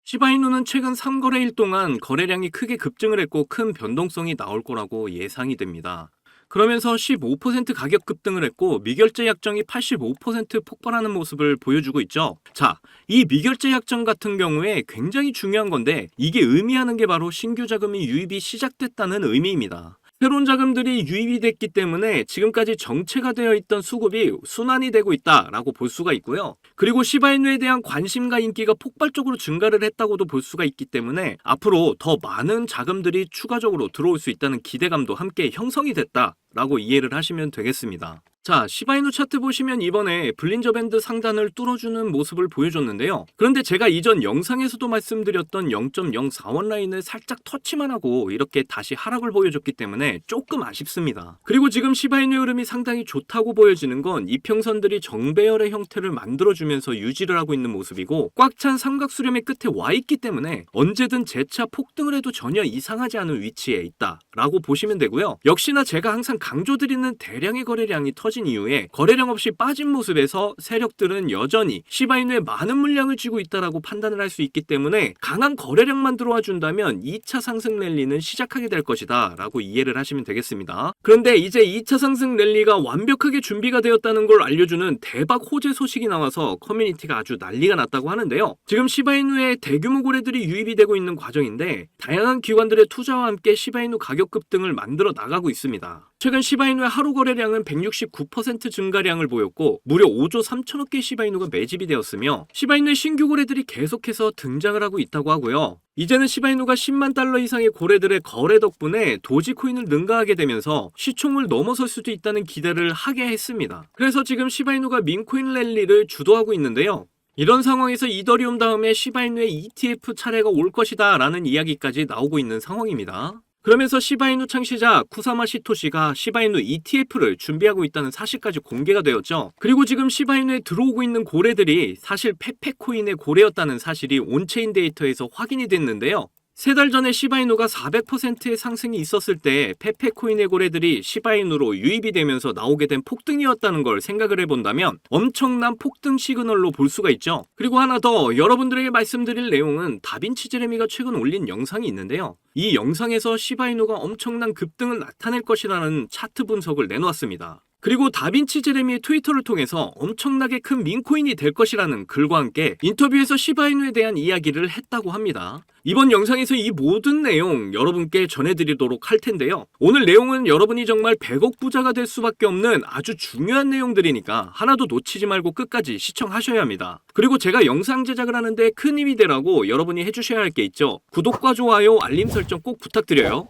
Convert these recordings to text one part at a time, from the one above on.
시바이누는 최근 3거래일 동안 거래량이 크게 급증을 했고 큰 변동성이 나올 거라고 예상이 됩니다. 그러면서 15% 가격 급등을 했고 미결제 약정이 85% 폭발하는 모습을 보여주고 있죠. 자, 이 미결제 약정 같은 경우에 굉장히 중요한 건데 이게 의미하는 게 바로 신규 자금이 유입이 시작됐다는 의미입니다. 새로운 자금들이 유입이 됐기 때문에 지금까지 정체가 되어 있던 수급이 순환이 되고 있다라고 볼 수가 있고요. 그리고 시바이누에 대한 관심과 인기가 폭발적으로 증가를 했다고도 볼 수가 있기 때문에 앞으로 더 많은 자금들이 추가적으로 들어올 수 있다는 기대감도 함께 형성이 됐다라고 이해를 하시면 되겠습니다. 자, 시바이누 차트 보시면 이번에 블린저 밴드 상단을 뚫어주는 모습을 보여줬는데요. 그런데 제가 이전 영상에서도 말씀드렸던 0.04원 라인을 살짝 터치만 하고 이렇게 다시 하락을 보여줬기 때문에 조금 아쉽습니다. 그리고 지금 시바이누 흐름이 상당히 좋다고 보여지는 건 이평선들이 정배열의 형태를 만들어주면서 유지를 하고 있는 모습이고 꽉 찬 삼각수렴의 끝에 와 있기 때문에 언제든 재차 폭등을 해도 전혀 이상하지 않은 위치에 있다라고 보시면 되고요. 역시나 제가 항상 강조드리는 대량의 거래량이 터진 이후에 거래량 없이 빠진 모습에서 세력들은 여전히 시바이누에 많은 물량을 쥐고 있다라고 판단을 할 수 있기 때문에 강한 거래량만 들어와 준다면 2차 상승 랠리는 시작하게 될 것이다 라고 이해를 하시면 되겠습니다. 그런데 이제 2차 상승 랠리가 완벽하게 준비가 되었다는 걸 알려주는 대박 호재 소식이 나와서 커뮤니티가 아주 난리가 났다고 하는데요. 지금 시바이누에 대규모 거래들이 유입이 되고 있는 과정인데 다양한 기관들의 투자와 함께 시바이누 가격 급등을 만들어 나가고 있습니다. 최근 시바이누의 하루 거래량은 169% 증가량을 보였고 무려 5조 3천억 개의 시바이누가 매집이 되었으며 시바이누의 신규 거래들이 계속해서 등장을 하고 있다고 하고요. 이제는 시바이누가 10만 달러 이상의 거래들의 거래 덕분에 도지코인을 능가하게 되면서 시총을 넘어설 수도 있다는 기대를 하게 했습니다. 그래서 지금 시바이누가 민코인 랠리를 주도하고 있는데요. 이런 상황에서 이더리움 다음에 시바이누의 ETF 차례가 올 것이다 라는 이야기까지 나오고 있는 상황입니다. 그러면서 시바이누 창시자 쿠사마 시토시가 시바이누 ETF를 준비하고 있다는 사실까지 공개가 되었죠. 그리고 지금 시바이누에 들어오고 있는 고래들이 사실 페페코인의 고래였다는 사실이 온체인 데이터에서 확인이 됐는데요. 3달 전에 시바이누가 400%의 상승이 있었을 때 페페코인의 고래들이 시바이누로 유입이 되면서 나오게 된 폭등이었다는 걸 생각을 해본다면 엄청난 폭등 시그널로 볼 수가 있죠. 그리고 하나 더 여러분들에게 말씀드릴 내용은 다빈치 제레미가 최근 올린 영상이 있는데요. 이 영상에서 시바이누가 엄청난 급등을 나타낼 것이라는 차트 분석을 내놓았습니다. 그리고 다빈치 제레미의 트위터를 통해서 엄청나게 큰 민코인이 될 것이라는 글과 함께 인터뷰에서 시바이누에 대한 이야기를 했다고 합니다. 이번 영상에서 이 모든 내용 여러분께 전해드리도록 할 텐데요. 오늘 내용은 여러분이 정말 100억 부자가 될 수밖에 없는 아주 중요한 내용들이니까 하나도 놓치지 말고 끝까지 시청하셔야 합니다. 그리고 제가 영상 제작을 하는데 큰 힘이 되라고 여러분이 해주셔야 할 게 있죠. 구독과 좋아요, 알림 설정 꼭 부탁드려요.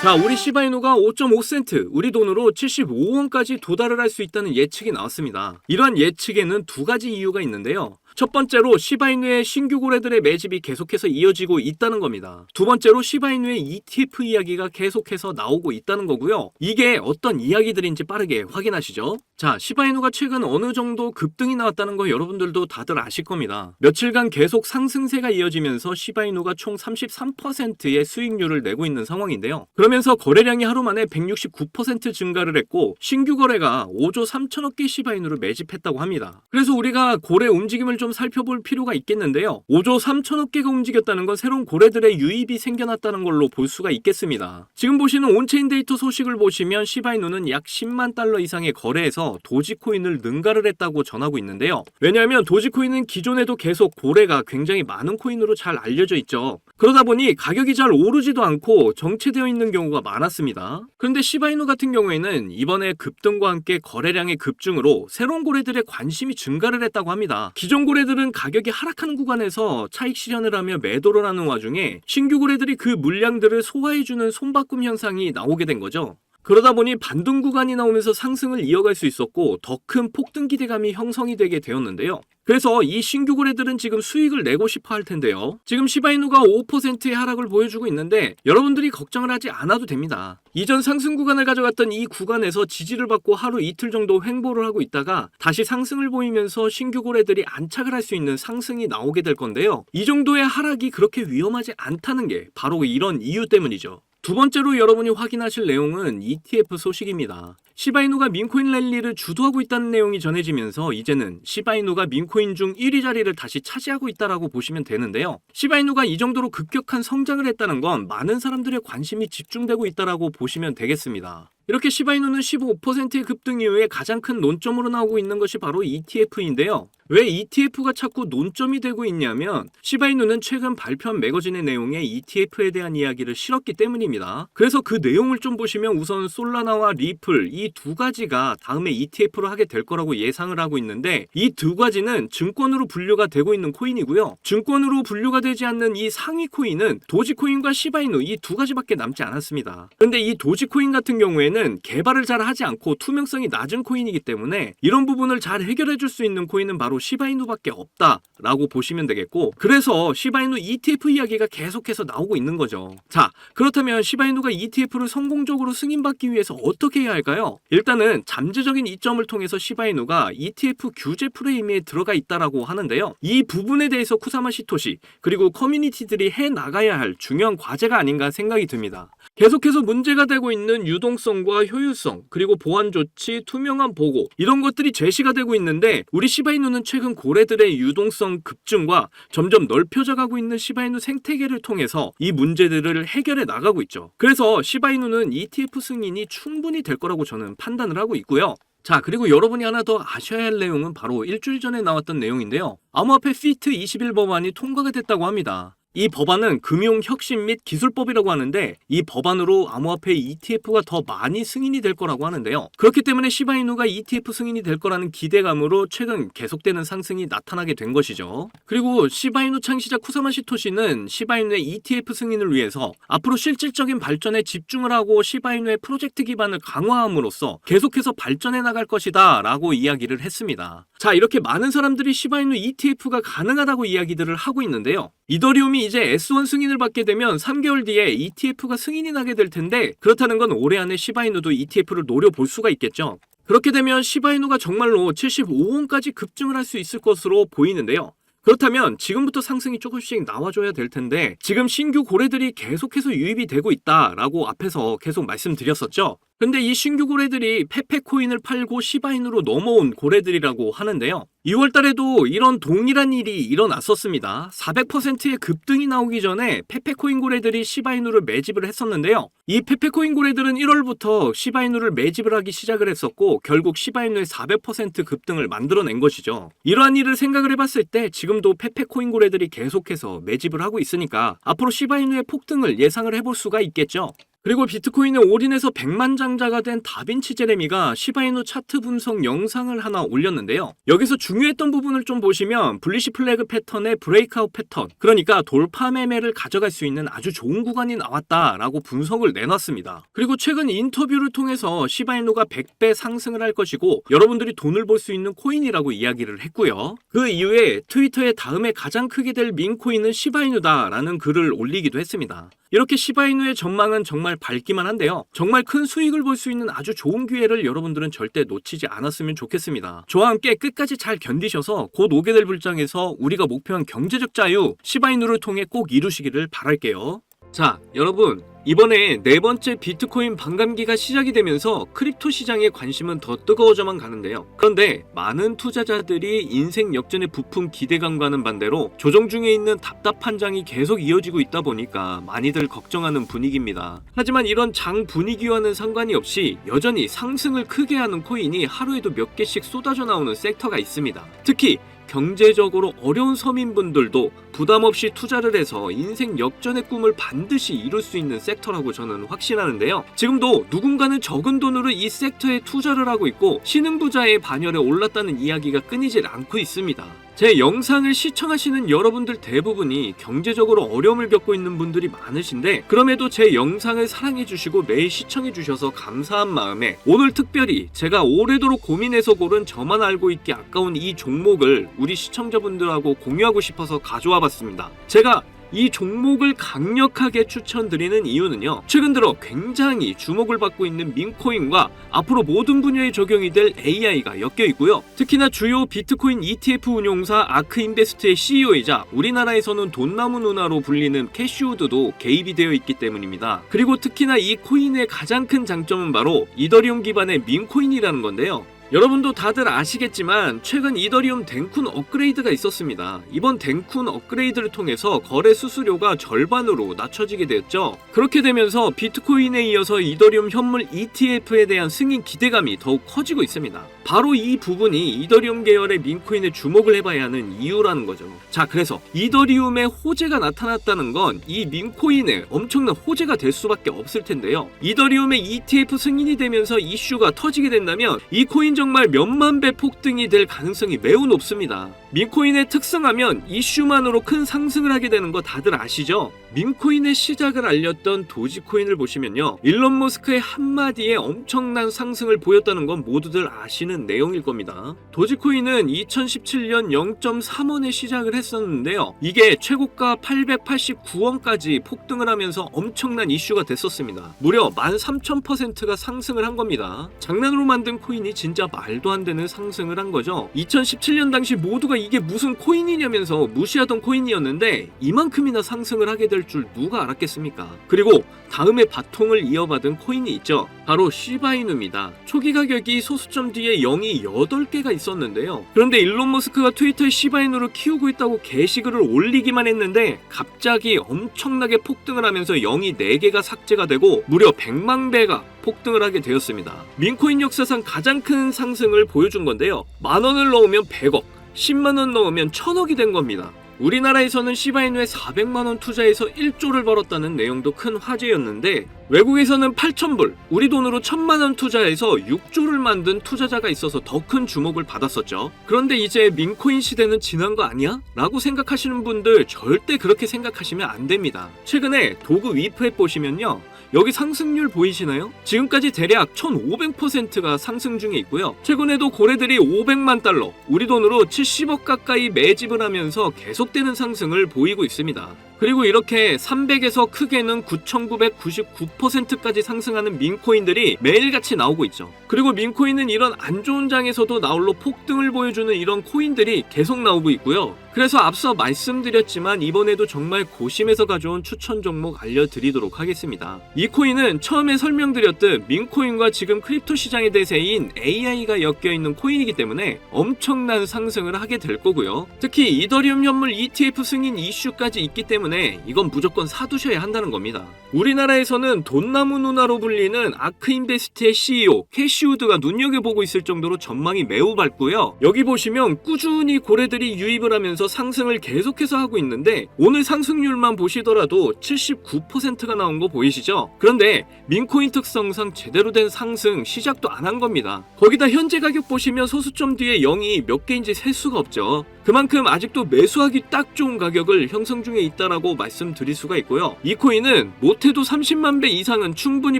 자, 우리 시바이누가 5.5센트, 우리 돈으로 75원까지 도달을 할 수 있다는 예측이 나왔습니다. 이러한 예측에는 두 가지 이유가 있는데요. 첫 번째로 시바이누의 신규 고래들의 매집이 계속해서 이어지고 있다는 겁니다. 두 번째로 시바이누의 ETF 이야기가 계속해서 나오고 있다는 거고요. 이게 어떤 이야기들인지 빠르게 확인하시죠. 자, 시바이누가 최근 어느 정도 급등이 나왔다는 거 여러분들도 다들 아실 겁니다. 며칠간 계속 상승세가 이어지면서 시바이누가 총 33%의 수익률을 내고 있는 상황인데요. 그러면서 거래량이 하루 만에 169% 증가를 했고 신규 거래가 5조 3천억 개 시바이누를 매집했다고 합니다. 그래서 우리가 고래 움직임을 좀 살펴볼 필요가 있겠는데요. 5조 3천억 개가 움직였다는 건 새로운 고래들의 유입이 생겨났다는 걸로 볼 수가 있겠습니다. 지금 보시는 온체인 데이터 소식을 보시면 시바이누는 약 10만 달러 이상의 거래에서 도지코인을 능가를 했다고 전하고 있는데요. 왜냐하면 도지코인은 기존에도 계속 고래가 굉장히 많은 코인으로 잘 알려져 있죠. 그러다 보니 가격이 잘 오르지도 않고 정체되어 있는 경우가 많았습니다. 그런데 시바이누 같은 경우에는 이번에 급등과 함께 거래량의 급증으로 새로운 고래들의 관심이 증가를 했다고 합니다. 기존 고래들은 가격이 하락하는 구간에서 차익 실현을 하며 매도를 하는 와중에 신규 고래들이 그 물량들을 소화해주는 손바꿈 현상이 나오게 된 거죠. 그러다 보니 반등 구간이 나오면서 상승을 이어갈 수 있었고 더 큰 폭등 기대감이 형성이 되게 되었는데요. 그래서 이 신규 고래들은 지금 수익을 내고 싶어 할 텐데요. 지금 시바이누가 5%의 하락을 보여주고 있는데 여러분들이 걱정을 하지 않아도 됩니다. 이전 상승 구간을 가져갔던 이 구간에서 지지를 받고 하루 이틀 정도 횡보를 하고 있다가 다시 상승을 보이면서 신규 고래들이 안착을 할 수 있는 상승이 나오게 될 건데요. 이 정도의 하락이 그렇게 위험하지 않다는 게 바로 이런 이유 때문이죠. 두 번째로 여러분이 확인하실 내용은 ETF 소식입니다. 시바이누가 민코인 랠리를 주도하고 있다는 내용이 전해지면서 이제는 시바이누가 민코인 중 1위 자리를 다시 차지하고 있다라고 보시면 되는데요. 시바이누가 이 정도로 급격한 성장을 했다는 건 많은 사람들의 관심이 집중되고 있다라고 보시면 되겠습니다. 이렇게 시바이누는 15%의 급등 이후에 가장 큰 논점으로 나오고 있는 것이 바로 ETF인데요. 왜 ETF가 자꾸 논점이 되고 있냐면 시바이누는 최근 발표한 매거진의 내용에 ETF에 대한 이야기를 실었기 때문입니다. 그래서 그 내용을 좀 보시면 우선 솔라나와 리플 이 두 가지가 다음에 ETF로 하게 될 거라고 예상을 하고 있는데 이 두 가지는 증권으로 분류가 되고 있는 코인이고요. 증권으로 분류가 되지 않는 이 상위 코인은 도지코인과 시바이누 이 두 가지밖에 남지 않았습니다. 그런데 이 도지코인 같은 경우에는 개발을 잘 하지 않고 투명성이 낮은 코인이기 때문에 이런 부분을 잘 해결해 줄 수 있는 코인은 바로 시바이누밖에 없다라고 보시면 되겠고, 그래서 시바이누 ETF 이야기가 계속해서 나오고 있는 거죠. 자, 그렇다면 시바이누가 ETF를 성공적으로 승인받기 위해서 어떻게 해야 할까요? 일단은 잠재적인 이점을 통해서 시바이누가 ETF 규제 프레임에 들어가 있다라고 하는데요. 이 부분에 대해서 쿠사마 시토시 그리고 커뮤니티들이 해 나가야 할 중요한 과제가 아닌가 생각이 듭니다. 계속해서 문제가 되고 있는 유동성과 효율성, 그리고 보안 조치, 투명한 보고 이런 것들이 제시가 되고 있는데 우리 시바이누는 최근 고래들의 유동성 급증과 점점 넓혀져 가고 있는 시바이누 생태계를 통해서 이 문제들을 해결해 나가고 있죠. 그래서 시바이누는 ETF 승인이 충분히 될 거라고 저는 판단을 하고 있고요. 자, 그리고 여러분이 하나 더 아셔야 할 내용은 바로 일주일 전에 나왔던 내용인데요. 암호화폐 피트 21 법안이 통과가 됐다고 합니다. 이 법안은 금융혁신 및 기술법이라고 하는데 이 법안으로 암호화폐 ETF가 더 많이 승인이 될 거라고 하는데요. 그렇기 때문에 시바이누가 ETF 승인이 될 거라는 기대감으로 최근 계속되는 상승이 나타나게 된 것이죠. 그리고 시바이누 창시자 쿠사마 시토시는 시바이누의 ETF 승인을 위해서 앞으로 실질적인 발전에 집중을 하고 시바이누의 프로젝트 기반을 강화함으로써 계속해서 발전해 나갈 것이다 라고 이야기를 했습니다. 자, 이렇게 많은 사람들이 시바이누 ETF가 가능하다고 이야기들을 하고 있는데요. 이더리움이 이제 S1 승인을 받게 되면 3개월 뒤에 ETF가 승인이 나게 될 텐데 그렇다는 건 올해 안에 시바이누도 ETF를 노려볼 수가 있겠죠. 그렇게 되면 시바이누가 정말로 75원까지 급증을 할 수 있을 것으로 보이는데요. 그렇다면 지금부터 상승이 조금씩 나와줘야 될 텐데 지금 신규 고래들이 계속해서 유입이 되고 있다라고 앞에서 계속 말씀드렸었죠. 근데 이 신규 고래들이 페페코인을 팔고 시바이누로 넘어온 고래들이라고 하는데요. 2월 달에도 이런 동일한 일이 일어났었습니다. 400%의 급등이 나오기 전에 페페코인 고래들이 시바이누를 매집을 했었는데요. 이 페페코인 고래들은 1월부터 시바이누를 매집을 하기 시작을 했었고 결국 시바이누의 400% 급등을 만들어낸 것이죠. 이러한 일을 생각을 해봤을 때 지금도 페페코인 고래들이 계속해서 매집을 하고 있으니까 앞으로 시바이누의 폭등을 예상을 해볼 수가 있겠죠. 그리고 비트코인에 올인해서 백만장자가 된 다빈치 제레미가 시바이누 차트 분석 영상을 하나 올렸는데요. 여기서 중요했던 부분을 좀 보시면 불리시 플래그 패턴의 브레이크아웃 패턴, 그러니까 돌파 매매를 가져갈 수 있는 아주 좋은 구간이 나왔다라고 분석을 내놨습니다. 그리고 최근 인터뷰를 통해서 시바이누가 100배 상승을 할 것이고 여러분들이 돈을 벌 수 있는 코인이라고 이야기를 했고요. 그 이후에 트위터에 다음에 가장 크게 될 민코인은 시바이누다라는 글을 올리기도 했습니다. 이렇게 시바이누의 전망은 정말 밝기만 한데요. 정말 큰 수익을 볼 수 있는 아주 좋은 기회를 여러분들은 절대 놓치지 않았으면 좋겠습니다. 저와 함께 끝까지 잘 견디셔서 곧 오게 될 불장에서 우리가 목표한 경제적 자유 시바이누를 통해 꼭 이루시기를 바랄게요. 자, 여러분, 이번에 네 번째 비트코인 반감기가 시작이 되면서 크립토 시장의 관심은 더 뜨거워져만 가는데요. 그런데 많은 투자자들이 인생 역전의 부품 기대감과는 반대로 조정 중에 있는 답답한 장이 계속 이어지고 있다 보니까 많이들 걱정하는 분위기입니다. 하지만 이런 장 분위기와는 상관이 없이 여전히 상승을 크게 하는 코인이 하루에도 몇 개씩 쏟아져 나오는 섹터가 있습니다. 특히 경제적으로 어려운 서민분들도 부담 없이 투자를 해서 인생 역전의 꿈을 반드시 이룰 수 있는 섹터라고 저는 확신하는데요. 지금도 누군가는 적은 돈으로 이 섹터에 투자를 하고 있고 신흥부자의 반열에 올랐다는 이야기가 끊이질 않고 있습니다. 제 영상을 시청하시는 여러분들 대부분이 경제적으로 어려움을 겪고 있는 분들이 많으신데 그럼에도 제 영상을 사랑해주시고 매일 시청해주셔서 감사한 마음에 오늘 특별히 제가 오래도록 고민해서 고른 저만 알고 있기 아까운 이 종목을 우리 시청자분들하고 공유하고 싶어서 가져와 봤습니다. 제가 이 종목을 강력하게 추천드리는 이유는요, 최근 들어 굉장히 주목을 받고 있는 민코인과 앞으로 모든 분야에 적용이 될 AI가 엮여 있고요. 특히나 주요 비트코인 ETF 운용사 아크인베스트의 CEO이자 우리나라에서는 돈나무 누나로 불리는 캐시우드도 개입이 되어 있기 때문입니다. 그리고 특히나 이 코인의 가장 큰 장점은 바로 이더리움 기반의 민코인이라는 건데요. 여러분도 다들 아시겠지만 최근 이더리움 댕쿤 업그레이드가 있었습니다. 이번 댕쿤 업그레이드를 통해서 거래 수수료가 절반으로 낮춰지게 되었죠. 그렇게 되면서 비트코인에 이어서 이더리움 현물 ETF에 대한 승인 기대감이 더욱 커지고 있습니다. 바로 이 부분이 이더리움 계열의 민코인에 주목을 해봐야 하는 이유라는 거죠. 자, 그래서 이더리움의 호재가 나타났다는 건 이 민코인에 엄청난 호재가 될 수밖에 없을 텐데요. 이더리움의 ETF 승인이 되면서 이슈가 터지게 된다면 이 코인 정말 몇만 배 폭등이 될 가능성이 매우 높습니다. 민코인의 특성하면 이슈만으로 큰 상승을 하게 되는 거 다들 아시죠? 민코인의 시작을 알렸던 도지코인을 보시면요, 일론 머스크의 한마디에 엄청난 상승을 보였다는 건 모두들 아시는 내용일 겁니다. 도지코인은 2017년 0.3원에 시작을 했었는데요, 이게 최고가 889원까지 폭등을 하면서 엄청난 이슈가 됐었습니다. 무려 13,000%가 상승을 한 겁니다. 장난으로 만든 코인이 진짜 말도 안 되는 상승을 한 거죠. 2017년 당시 모두가 이게 무슨 코인이냐면서 무시하던 코인이었는데 이만큼이나 상승을 하게 될 줄 누가 알았겠습니까? 그리고 다음에 바통을 이어받은 코인이 있죠. 바로 시바이누입니다. 초기 가격이 소수점 뒤에 0이 8개가 있었는데요. 그런데 일론 머스크가 트위터에 시바이누를 키우고 있다고 게시글을 올리기만 했는데 갑자기 엄청나게 폭등을 하면서 0이 4개가 삭제가 되고 무려 100만 배가 폭등을 하게 되었습니다. 민코인 역사상 가장 큰 상승을 보여준 건데요. 10,000원을 넣으면 100억, 10만원 넣으면 1000억이 된 겁니다. 우리나라에서는 시바이누에 400만원 투자해서 1조를 벌었다는 내용도 큰 화제였는데, 외국에서는 8,000불, 우리 돈으로 1,000만원 투자해서 6조를 만든 투자자가 있어서 더 큰 주목을 받았었죠. 그런데 이제 민코인 시대는 지난 거 아니야? 라고 생각하시는 분들 절대 그렇게 생각하시면 안 됩니다. 최근에 도구 위프앱 보시면요, 여기 상승률 보이시나요? 지금까지 대략 1,500%가 상승 중에 있고요. 최근에도 고래들이 500만 달러, 우리 돈으로 70억 가까이 매집을 하면서 계속되는 상승을 보이고 있습니다. 그리고 이렇게 300에서 크게는 9,999%까지 상승하는 민코인들이 매일같이 나오고 있죠. 그리고 민코인은 이런 안 좋은 장에서도 나홀로 폭등을 보여주는 이런 코인들이 계속 나오고 있고요. 그래서 앞서 말씀드렸지만 이번에도 정말 고심해서 가져온 추천 종목 알려드리도록 하겠습니다. 이 코인은 처음에 설명드렸듯 민코인과 지금 크립토 시장의 대세인 AI가 엮여있는 코인이기 때문에 엄청난 상승을 하게 될 거고요. 특히 이더리움 현물 ETF 승인 이슈까지 있기 때문에 이건 무조건 사두셔야 한다는 겁니다. 우리나라에서는 돈나무 누나로 불리는 아크인베스트의 CEO 캐시우드가 눈여겨보고 있을 정도로 전망이 매우 밝고요. 여기 보시면 꾸준히 고래들이 유입을 하면서 상승을 계속해서 하고 있는데 오늘 상승률만 보시더라도 79%가 나온 거 보이시죠? 그런데 민코인 특성상 제대로 된 상승 시작도 안 한 겁니다. 거기다 현재 가격 보시면 소수점 뒤에 0이 몇 개인지 셀 수가 없죠. 그만큼 아직도 매수하기 딱 좋은 가격을 형성 중에 있다라고 말씀드릴 수가 있고요. 이 코인은 못해도 30만 배 이상은 충분히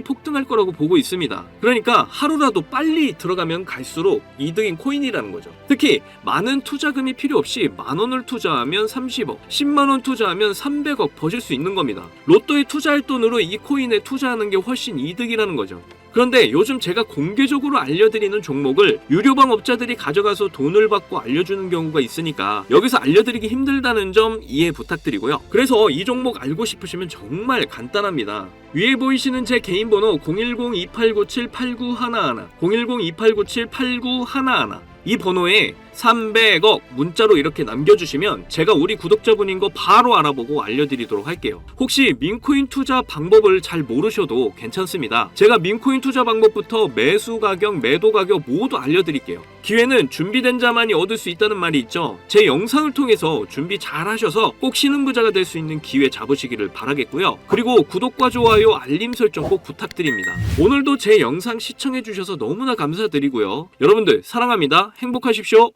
폭등할 거라고 보고 있습니다. 그러니까 하루라도 빨리 들어가면 갈수록 이득인 코인이라는 거죠. 특히 많은 투자금이 필요 없이 10,000원을 투자하면 30억, 10만원 투자하면 300억 버실 수 있는 겁니다. 로또에 투자할 돈으로 이 코인에 투자하는 게 훨씬 이득이라는 거죠. 그런데 요즘 제가 공개적으로 알려드리는 종목을 유료방 업자들이 가져가서 돈을 받고 알려주는 경우가 있으니까 여기서 알려드리기 힘들다는 점 이해 부탁드리고요. 그래서 이 종목 알고 싶으시면 정말 간단합니다. 위에 보이시는 제 개인 번호 010-2897-8911, 010-2897-8911, 이 번호에 300억 문자로 이렇게 남겨주시면 제가 우리 구독자분인 거 바로 알아보고 알려드리도록 할게요. 혹시 민코인 투자 방법을 잘 모르셔도 괜찮습니다. 제가 민코인 투자 방법부터 매수 가격, 매도 가격 모두 알려드릴게요. 기회는 준비된 자만이 얻을 수 있다는 말이 있죠. 제 영상을 통해서 준비 잘 하셔서 꼭 신흥부자가 될 수 있는 기회 잡으시기를 바라겠고요. 그리고 구독과 좋아요, 알림 설정 꼭 부탁드립니다. 오늘도 제 영상 시청해주셔서 너무나 감사드리고요. 여러분들 사랑합니다. 행복하십시오.